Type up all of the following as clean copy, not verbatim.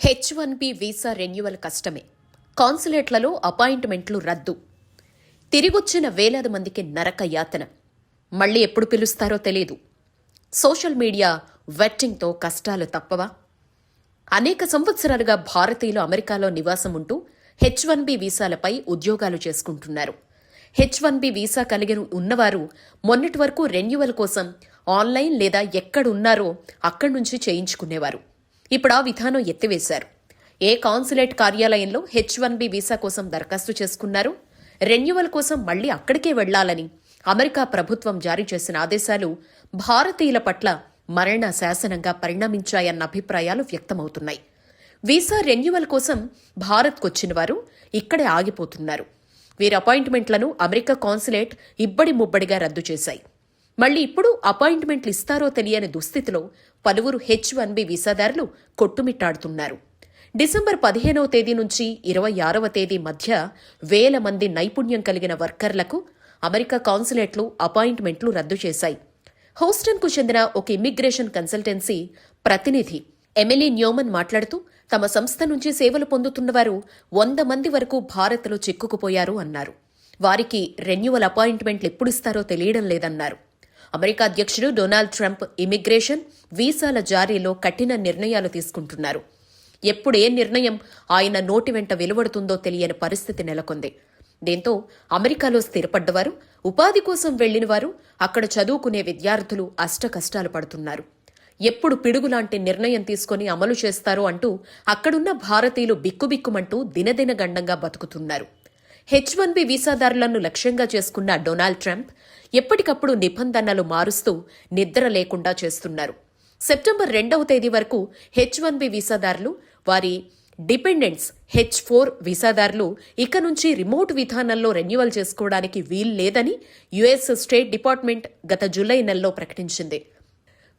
H1B visa renewal కష్టమే. కాన్సులేట్లలో అపాయింట్మెంట్లు రద్దు. తిరిగొచ్చిన వేలాది మందికి నరక యాతన. మళ్లీ ఎప్పుడు పిలుస్తారో తెలీదు. సోషల్ మీడియా వెట్టింగ్తో కష్టాలు తప్పవా? అనేక సంవత్సరాలుగా భారతీయులు అమెరికాలో నివాసం ఉంటూ H1B వీసాలపై ఉద్యోగాలు చేసుకుంటున్నారు. H1B వీసా కలిగి ఉన్నవారు మొన్నటి వరకు రెన్యువల్ కోసం ఆన్లైన్ లేదా ఎక్కడున్నారో అక్కడి నుంచి చేయించుకునేవారు. ఇప్పుడు ఆ విధానం ఎత్తివేశారు. ఏ కాన్సులేట్ కార్యాలయంలో H1B వీసా కోసం దరఖాస్తు చేసుకున్నారు, రెన్యువల్ కోసం మళ్లీ అక్కడికే వెళ్లాలని అమెరికా ప్రభుత్వం జారీ చేసిన ఆదేశాలు భారతీయుల పట్ల మరణ శాసనంగా పరిణమించాయన్న అభిప్రాయాలు వ్యక్తమవుతున్నాయి. వీసా రెన్యువల్ కోసం భారత్కొచ్చిన వారు ఇక్కడే ఆగిపోతున్నారు. వీరి అపాయింట్మెంట్లను అమెరికా కాన్సులేట్ ఇబ్బడి ముబ్బడిగా రద్దు చేశాయి. మళ్లీ ఇప్పుడు అపాయింట్మెంట్లు ఇస్తారో తెలియని దుస్థితిలో పలువురు H1B వీసాదారులు కొట్టుమిట్టాడుతున్నారు. డిసెంబర్ 15వ తేదీ నుంచి 26వ తేదీ మధ్య వేల మంది నైపుణ్యం కలిగిన వర్కర్లకు అమెరికా కాన్సులేట్లు అపాయింట్మెంట్లు రద్దు చేశాయి. హౌస్టన్కు చెందిన ఒక ఇమ్మిగ్రేషన్ కన్సల్టెన్సీ ప్రతినిధి ఎమిలీ న్యూమన్ మాట్లాడుతూ తమ సంస్థ నుంచి సేవలు పొందుతున్నవారు 100 మంది వరకు భారత్లో చిక్కుకుపోయారు అన్నారు. వారికి రెన్యువల్ అపాయింట్మెంట్లు ఎప్పుడిస్తారో తెలియడం లేదన్నారు. అమెరికా అధ్యక్షుడు డొనాల్డ్ ట్రంప్ ఇమిగ్రేషన్, వీసాల జారీలో కఠిన నిర్ణయాలు తీసుకుంటున్నారు. ఎప్పుడు ఏ నిర్ణయం ఆయన నోటి వెంట వెలువడుతుందో తెలియని పరిస్థితి నెలకొంది. దీంతో అమెరికాలో స్థిరపడ్డవారు, ఉపాధి కోసం వెళ్లినవారు, అక్కడ చదువుకునే విద్యార్థులు అష్టకష్టాలు పడుతున్నారు. ఎప్పుడు పిడుగులాంటి నిర్ణయం తీసుకుని అమలు చేస్తారో అంటూ అక్కడున్న భారతీయులు బిక్కుబిక్కుమంటూ దినదినగండంగా బతుకుతున్నారు. H1B వీసాదారులను లక్ష్యంగా చేసుకున్న డొనాల్డ్ ట్రంప్ ఎప్పటికప్పుడు నిబంధనలు మారుస్తూ నిద్ర లేకుండా చేస్తున్నారు. సెప్టెంబర్ 2వ తేదీ వరకు H1B వీసాదారులు, వారి డిపెండెంట్స్ H4 వీసాదారులు ఇక నుంచి రిమోట్ విధానంలో రెన్యువల్ చేసుకోవడానికి వీల్లేదని యుఎస్ స్టేట్ డిపార్ట్మెంట్ గత జూలై నెలలో ప్రకటించింది.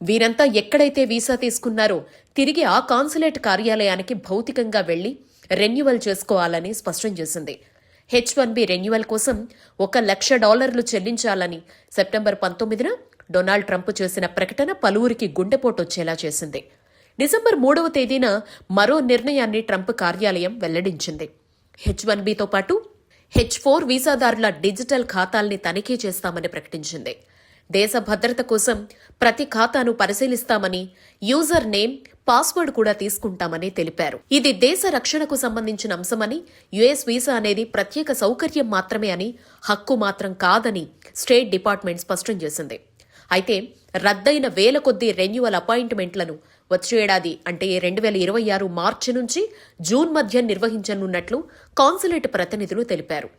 వీరంతా ఎక్కడైతే వీసా తీసుకున్నారో తిరిగి ఆ కాన్సులేట్ కార్యాలయానికి భౌతికంగా వెళ్లి రెన్యువల్ చేసుకోవాలని స్పష్టం చేసింది. H1B రెన్యువల్ కోసం $1,00,000 చెల్లించాలని సెప్టెంబర్ 19న డొనాల్డ్ ట్రంప్ చేసిన ప్రకటన పలువురికి గుండెపోటొచ్చేలా చేసింది. డిసెంబర్ 3వ తేదీన మరో నిర్ణయాన్ని ట్రంప్ కార్యాలయం వెల్లడించింది. H1Bతో పాటు H4 వీసాదారుల డిజిటల్ ఖాతాల్ని తనిఖీ చేస్తామని ప్రకటించింది. దేశ భద్రత కోసం ప్రతి ఖాతాను పరిశీలిస్తామని, యూజర్ నేమ్, పాస్వర్డ్ కూడా తీసుకుంటామని తెలిపారు. ఇది దేశ రక్షణకు సంబంధించిన అంశమని, యుఎస్ వీసా అనేది ప్రత్యేక సౌకర్యం మాత్రమే అని, హక్కు మాత్రం కాదని స్టేట్ డిపార్ట్మెంట్ స్పష్టం చేసింది. అయితే రద్దయిన వేల కొద్దీ రెన్యువల్ అపాయింట్మెంట్లను వచ్చే ఏడాది అంటే 2026 మార్చి నుంచి జూన్ మధ్య నిర్వహించనున్నట్లు కాన్సులేట్ ప్రతినిధులు తెలిపారు.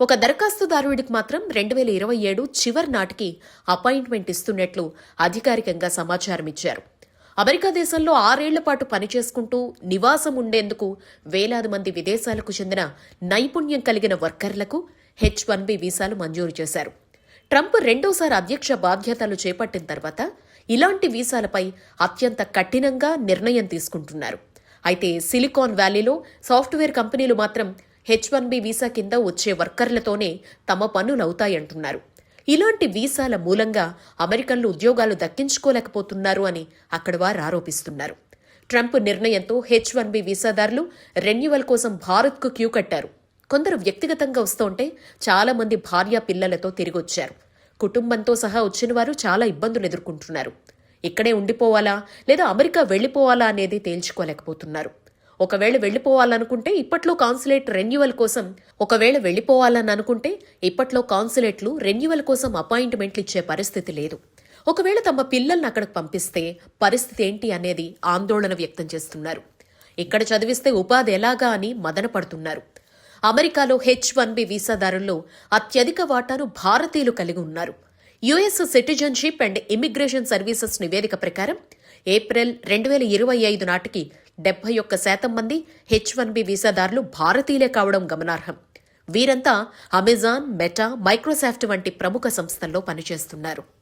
ఒక దరఖాస్తుదారుడికి మాత్రం 2027 చివరి నాటికి అపాయింట్మెంట్ ఇస్తున్నట్లు అధికారికంగా సమాచారం ఇచ్చారు. అమెరికా దేశంలో 6 ఏళ్ల పాటు పనిచేసుకుంటూ నివాసం ఉండేందుకు వేలాది మంది విదేశాలకు చెందిన నైపుణ్యం కలిగిన వర్కర్లకు H1B వీసాలు మంజూరు చేశారు. ట్రంప్ రెండోసారి అధ్యక్ష బాధ్యతలు చేపట్టిన తర్వాత ఇలాంటి వీసాలపై అత్యంత కఠినంగా నిర్ణయం తీసుకుంటున్నారు. అయితే సిలికాన్ వ్యాలీలో సాఫ్ట్వేర్ కంపెనీలు మాత్రం H1B వీసా కింద వచ్చే వర్కర్లతోనే తమ పనులవుతాయంటున్నారు. ఇలాంటి వీసాల మూలంగా అమెరికన్లు ఉద్యోగాలు దక్కించుకోలేకపోతున్నారు అని అక్కడ వారు ఆరోపిస్తున్నారు. ట్రంప్ నిర్ణయంతో H1B వీసాదారులు రెన్యువల్ కోసం భారత్కు క్యూ కట్టారు. కొందరు వ్యక్తిగతంగా వస్తుంటే చాలా మంది భార్య పిల్లలతో తిరిగొచ్చారు. కుటుంబంతో సహా వచ్చిన వారు చాలా ఇబ్బందులు ఎదుర్కొంటున్నారు. ఇక్కడే ఉండిపోవాలా లేదా అమెరికా వెళ్లిపోవాలా అనేది తేల్చుకోలేకపోతున్నారు. ఒకవేళ వెళ్లిపోవాలనుకుంటే ఇప్పట్లో కాన్సులేట్లు రెన్యువల్ కోసం అపాయింట్మెంట్లు ఇచ్చే పరిస్థితి లేదు. ఒకవేళ తమ పిల్లల్ని అక్కడికి పంపిస్తే పరిస్థితి ఏంటి అనేది ఆందోళన వ్యక్తం చేస్తున్నారు. ఇక్కడ చదివిస్తే ఉపాధి ఎలాగా అని మదన పడుతున్నారు. అమెరికాలో H1B వీసాదారుల్లో అత్యధిక వాటాను భారతీయులు కలిగి ఉన్నారు. US citizenship and immigration services నివేదిక ప్రకారం ఏప్రిల్ 2025 నాటికి 71% మంది H1B వీసాదారులు భారతీయులే కావడం గమనార్హం. వీరంతా అమెజాన్, మెటా, మైక్రోసాఫ్ట్ వంటి ప్రముఖ సంస్థల్లో పనిచేస్తున్నారు.